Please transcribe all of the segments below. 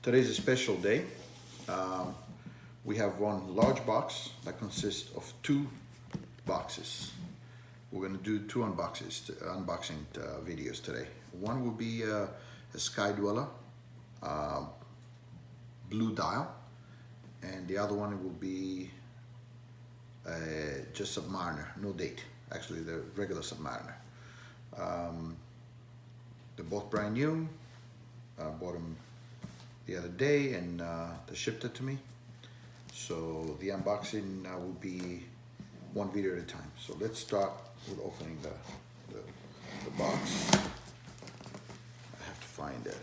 Today's a special day. We have one large box that consists of two boxes. We're going to do two unboxing videos today. One will be a Sky Dweller blue dial, and the other one will be just Submariner, no date. Actually, the regular Submariner. They're both brand new. I bought them the other day, and they shipped it to me. So the unboxing will be one video at a time. So let's start with opening the box. I have to find it.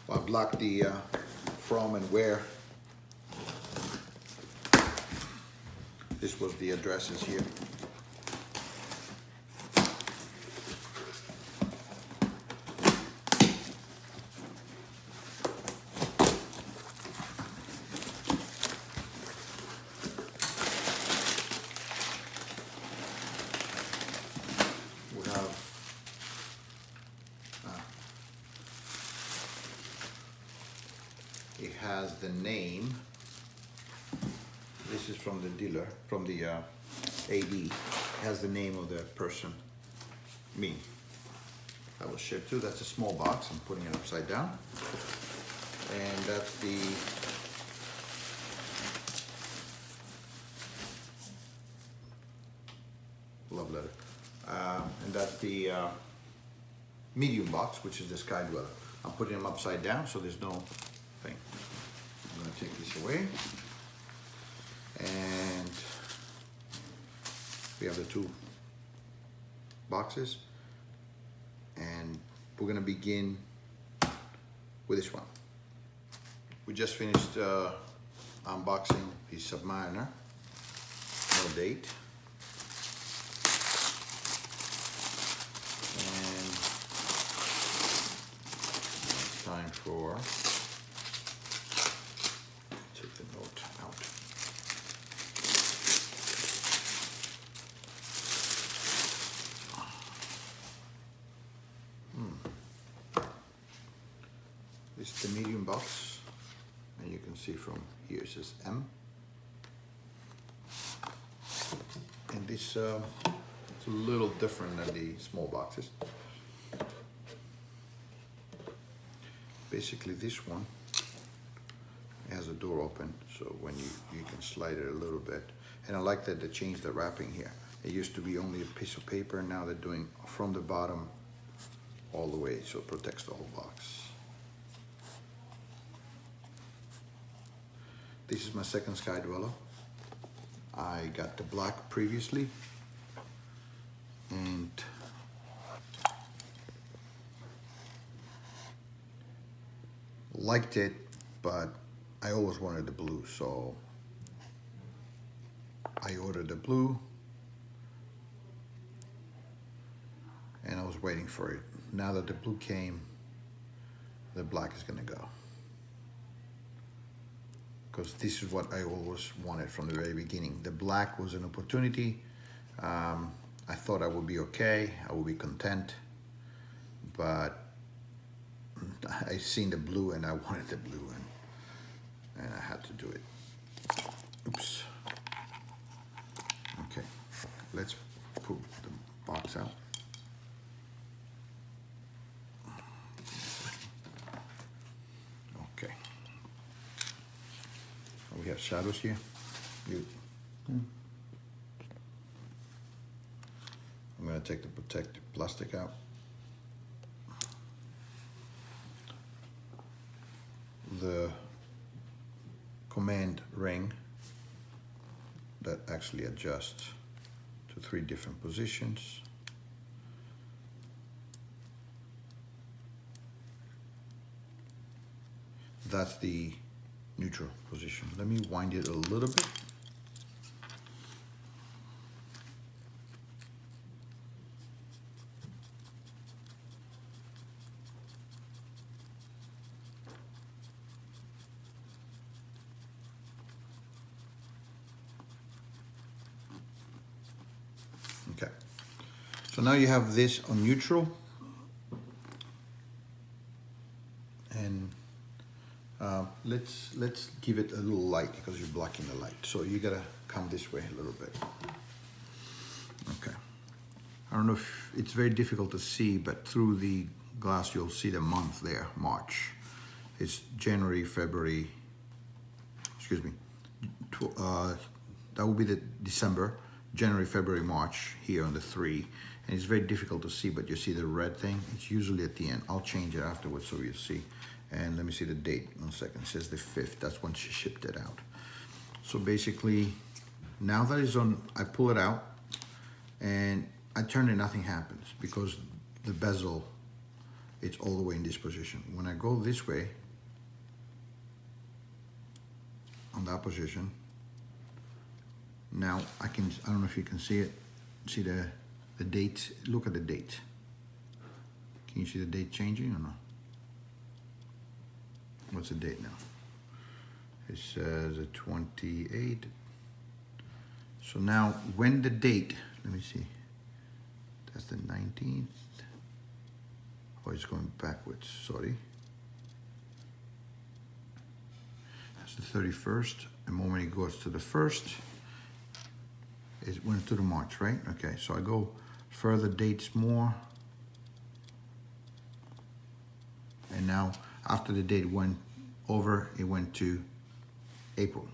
Well, I blocked the from and where. This was the addresses here. It has the name. This is from the dealer, from the AD. It has the name of the person, me. That was shipped to. That's a small box. I'm putting it upside down. And that's the love letter. And that's the medium box, which is the Sky Dweller. I'm putting them upside down, so there's no thing. I'm going to take this away. And we have the two boxes. And we're going to begin with this one. We just finished unboxing the Submariner. No date. And it's time for, take the note out. This is the medium box, and you can see from here it says M. And this it's a little different than the small boxes. Basically, this one has a door open, so when you can slide it a little bit. And I like that they changed the wrapping here. It used to be only a piece of paper, now they're doing from the bottom all the way, so it protects the whole box. This is my second Sky Dweller. I got the black previously, and liked it, but I always wanted the blue, so I ordered the blue, and I was waiting for it. Now that the blue came, the black is gonna go. Because this is what I always wanted from the very beginning. The black was an opportunity. I thought I would be okay, I would be content, but I seen the blue and I wanted the blue, and I had to do it. Oops. Okay, let's pull the box out. Okay. We have shadows here. I'm going to take the protective plastic out. The command ring that actually adjusts to 3 different positions. That's the neutral position. Let me wind it a little bit. So now you have this on neutral, and let's give it a little light because you're blocking the light. So you gotta come this way a little bit. Okay. I don't know if it's very difficult to see, but through the glass you'll see the month there, March. It's January, February, excuse me, that will be the December, January, February, March here on the 3. And it's very difficult to see, but you see the red thing? It's usually at the end. I'll change it afterwards so you'll see. And let me see the date, 1 second. It says the 5th, that's when she shipped it out. So basically, now that it's on, I pull it out and I turn it, nothing happens because the bezel, it's all the way in this position. When I go this way, on that position, now I don't know if you can see it, see the date, look at the date. Can you see the date changing or not? What's the date now? It says the 28th. So now when the date, let me see, that's the 19th. Oh, it's going backwards, sorry. That's the 31st. The moment it goes to the 1st, it went to the March, right? Okay, so I go further dates more. And now after the date went over, it went to April.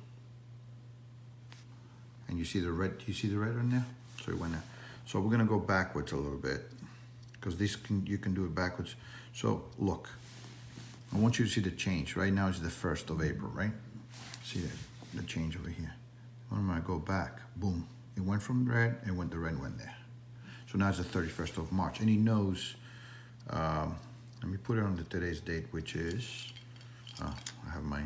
And you see the red, you see the red on there? So it went there. So we're gonna go backwards a little bit because you can do it backwards. So look, I want you to see the change. Right now it's the 1st of April, right? See the change over here. When I go back, boom, it went from red and the red went there. So now it's the 31st of March, and he knows, let me put it on today's date, which is, I have my,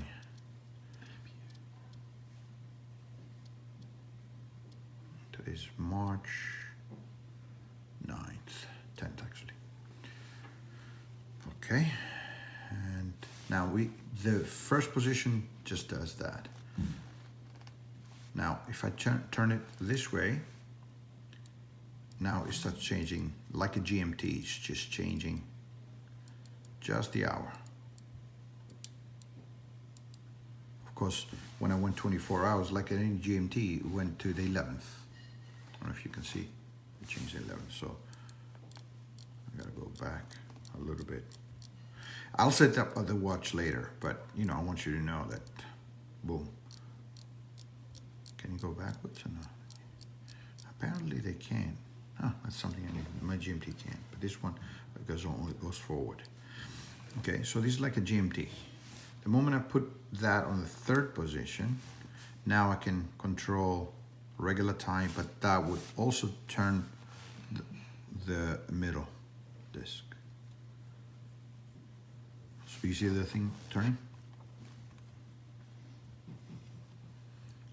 today's March 9th, 10th actually. Okay, and now the first position just does that. Now, if I turn it this way, now it starts changing like a GMT. It's just changing just the hour. Of course, when I went 24 hours, like any GMT, it went to the 11th. I don't know if you can see, it changed the 11th. So I gotta go back a little bit. I'll set up the watch later, but you know, I want you to know that, boom. Can you go backwards or not? Apparently they can. Oh, that's something I need. My GMT can't, but this one goes forward. Okay, so this is like a GMT. The moment I put that on the 3rd position, now I can control regular time, but that would also turn the middle disc. So you see the thing turning?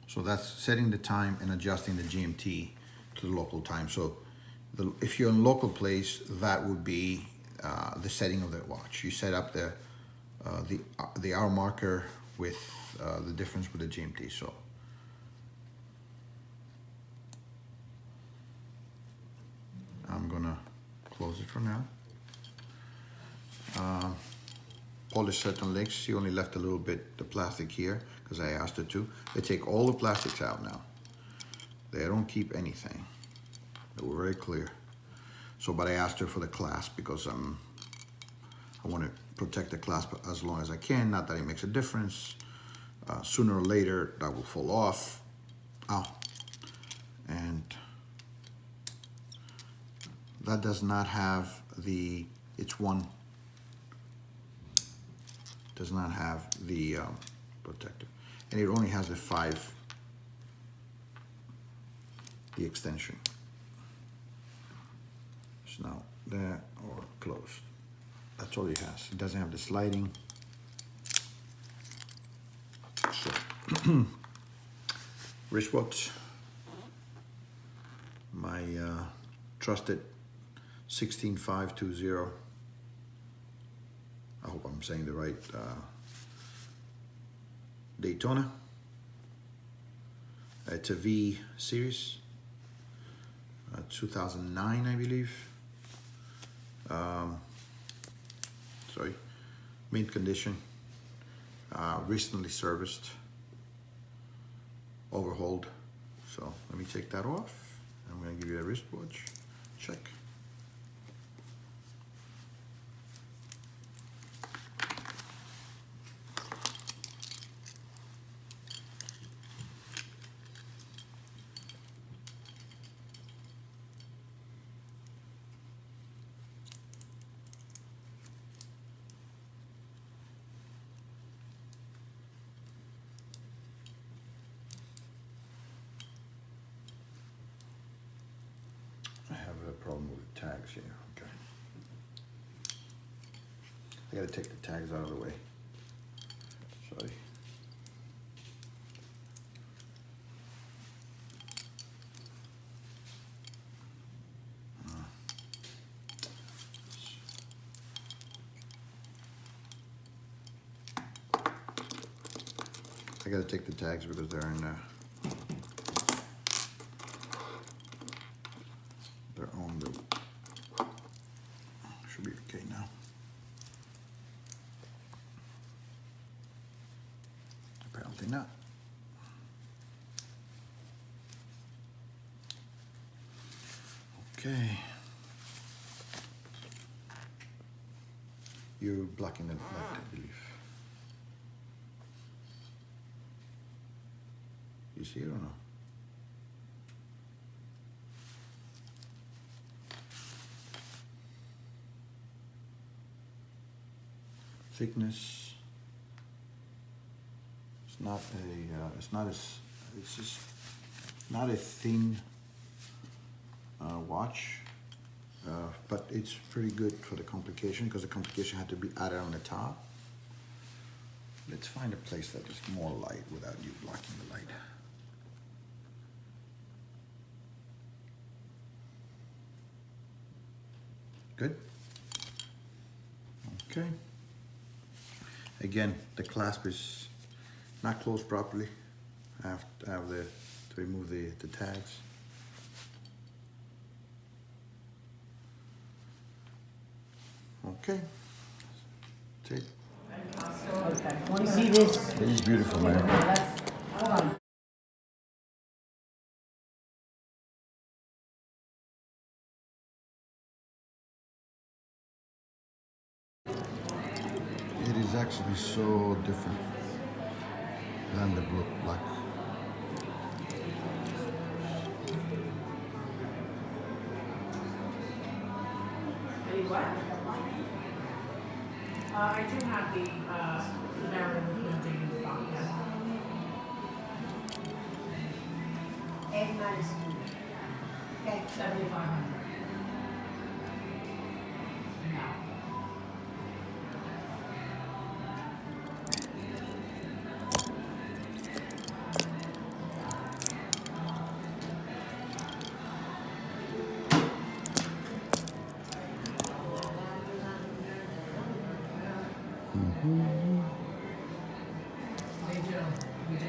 So that's setting the time and adjusting the GMT to the local time. So if you're in local place, that would be the setting of the watch. You set up the hour marker with the difference with the GMT. So I'm gonna close it for now. Polish certain legs. She only left a little bit the plastic here because I asked her to. They take all the plastics out now. They don't keep anything. They were very clear. So, but I asked her for the clasp because I want to protect the clasp as long as I can. Not that it makes a difference. Sooner or later, that will fall off. Oh, and that does not have the. It's one. Does not have the protector, and it only has the 5. The extension. So now there or closed. That's all it has. It doesn't have the sliding. So wristwatch. My trusted 16520. I hope I'm saying the right Daytona. It's a V series. 2009, I believe. Sorry, mint condition, recently serviced, overhauled. So let me take that off. I'm gonna give you a wristwatch check. I have a problem with the tags here. Okay. I gotta take the tags out of the way. Sorry. I gotta take the tags because they're in they're on the, should be okay now. Apparently not. Okay. You're blocking the light, I believe. You see it or no? Thickness. It's not a. It's not as. It's just not a thin watch, but it's pretty good for the complication because the complication had to be added on the top. Let's find a place that is more light without you blocking the light. Good. Okay. Again, the clasp is not closed properly. I have to remove the tags. Okay. Take. Okay. Want to see this? This is beautiful, man. Hold on. It is actually so different than the blue black. What? I do have the Maryland thing in stock, yes. Egg minus. Okay. 7,500. No. We do.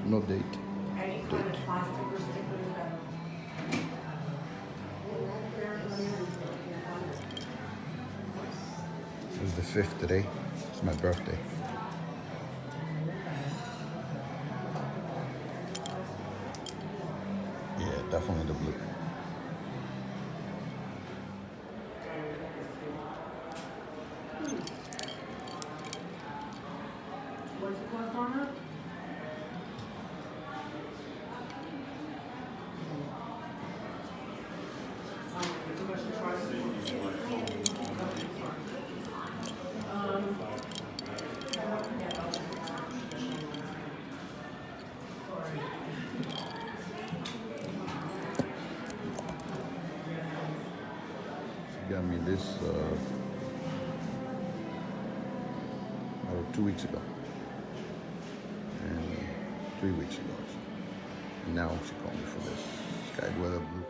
No date. Any kind of plastic or stickers that It was the 5th today. It's my birthday. Yeah, definitely the blue. what's the cost on that? She got me this about 2 weeks ago. And 3 weeks ago. And now she called me for this sky weather blue.